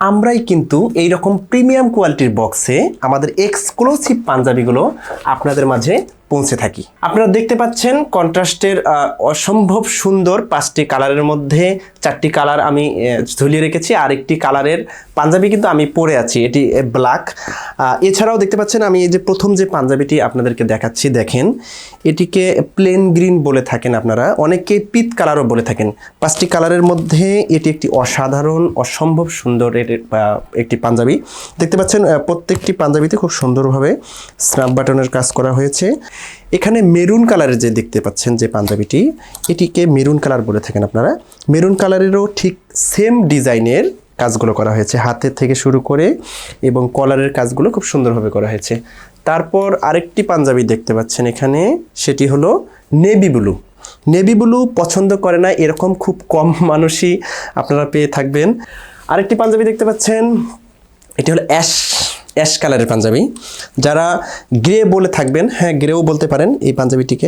আমরাই কিন্তু এই রকম প্রিমিয়াম কোয়ালিটির বক্সে আমাদের এক্সক্লুসিভ পাঞ্জাবিগুলো আপনাদের মাঝে পৌঁছে থাকি। আপনারা দেখতে পাচ্ছেন কন্ট্রাস্টের অসম্ভব সুন্দর 5টি কালারের মধ্যে 4টি কালার আমি ঝুলিয়ে রেখেছি, আর একটি কালারের পাঞ্জাবি কিন্তু আমি পরে আছি, এটি ব্ল্যাক। এছাড়াও দেখতে পাচ্ছেন আমি এই যে প্রথম যে পাঞ্জাবিটি আপনাদেরকে দেখাচ্ছি, দেখেন এটিকে প্লেন গ্রিন বলে থাকেন আপনারা, অনেকে পিত কালারও বলে থাকেন। 5টি কালারের মধ্যে এটি একটি অসাধারণ অসম্ভব সুন্দর একটি পাঞ্জাবি। দেখতে পাচ্ছেন প্রত্যেকটি পাঞ্জাবিতে খুব সুন্দরভাবে স্ন্যাপ বাটনের কাজ করা হয়েছে। এখানে মেরুন কালারের যে দেখতে পাচ্ছেন যে পাঞ্জাবিটি, এটিকে মেরুন কালার বলে থাকেন আপনারা। মেরুন কালারেরও ঠিক সেম ডিজাইনের কাজগুলো করা হয়েছে, হাতের থেকে শুরু করে এবং কলারের কাজগুলো খুব সুন্দরভাবে করা হয়েছে। তারপর আরেকটি পাঞ্জাবি দেখতে পাচ্ছেন এখানে, সেটি হলো নেভি ব্লু। নেভি ব্লু পছন্দ করে না এরকম খুব কম মানুষই আপনারা পেয়ে থাকবেন। আরেকটি পাঞ্জাবি দেখতে পাচ্ছেন, এটি হলো অ্যাশ কালারের পাঞ্জাবি, যারা গ্রে বলে থাকবেন, হ্যাঁ গ্রেও বলতে পারেন এই পাঞ্জাবিটিকে।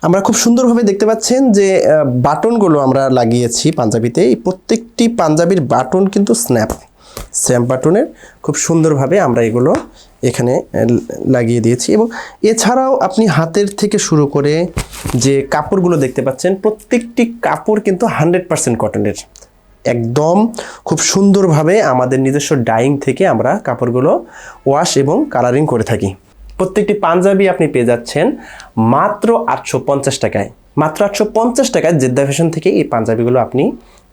আমরা খুব সুন্দরভাবে দেখতে পাচ্ছেন যে বাটনগুলো আমরা লাগিয়েছি পাঞ্জাবিতে, এই প্রত্যেকটি পাঞ্জাবির বাটন কিন্তু স্ন্যাপ বাটনের খুব সুন্দরভাবে আমরা এগুলো এখানে লাগিয়ে দিয়েছি। এবং এছাড়াও আপনি হাতের থেকে শুরু করে যে কাপড়গুলো দেখতে পাচ্ছেন, প্রত্যেকটি কাপড় কিন্তু 100% কটনের, একদম খুব সুন্দরভাবে আমাদের নিজস্ব ডাইং থেকে আমরা কাপড়গুলো ওয়াশ এবং কালারিং করে থাকি। প্রত্যেকটি পাঞ্জাবি আপনি পেয়ে যাচ্ছেন মাত্র 850 টাকায়। মাত্র 850 টাকায় জেদ্দা ফ্যাশন থেকে এই পাঞ্জাবিগুলো আপনি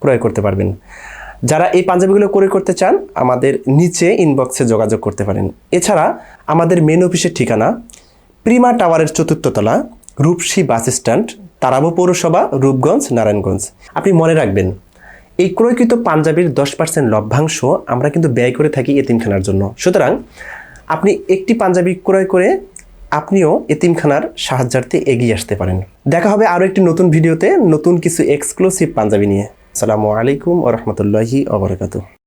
ক্রয় করতে পারবেন। যারা এই পাঞ্জাবিগুলো ক্রয় করতে চান আমাদের নিচে ইনবক্সে যোগাযোগ করতে পারেন। এছাড়া আমাদের মেন অফিসের ঠিকানা প্রিমা টাওয়ারের 4র্থ তলা, রূপসী বাস স্ট্যান্ড, তারাবো পৌরসভা, রূপগঞ্জ, নারায়ণগঞ্জ। আপনি মনে রাখবেন এই ক্রয়কৃত পাঞ্জাবির 10% লভ্যাংশ আমরা কিন্তু ব্যয় করে থাকি এতিমখানার জন্য। সুতরাং আপনি একটি পাঞ্জাবি ক্রয় করে আপনিও এতিমখানার সাহায্যার্থে এগিয়ে আসতে পারেন। দেখা হবে আরও একটি নতুন ভিডিওতে নতুন কিছু এক্সক্লুসিভ পাঞ্জাবি নিয়ে। আসসালামু আলাইকুম ওয়া রাহমাতুল্লাহি ওয়া বারাকাতুহু।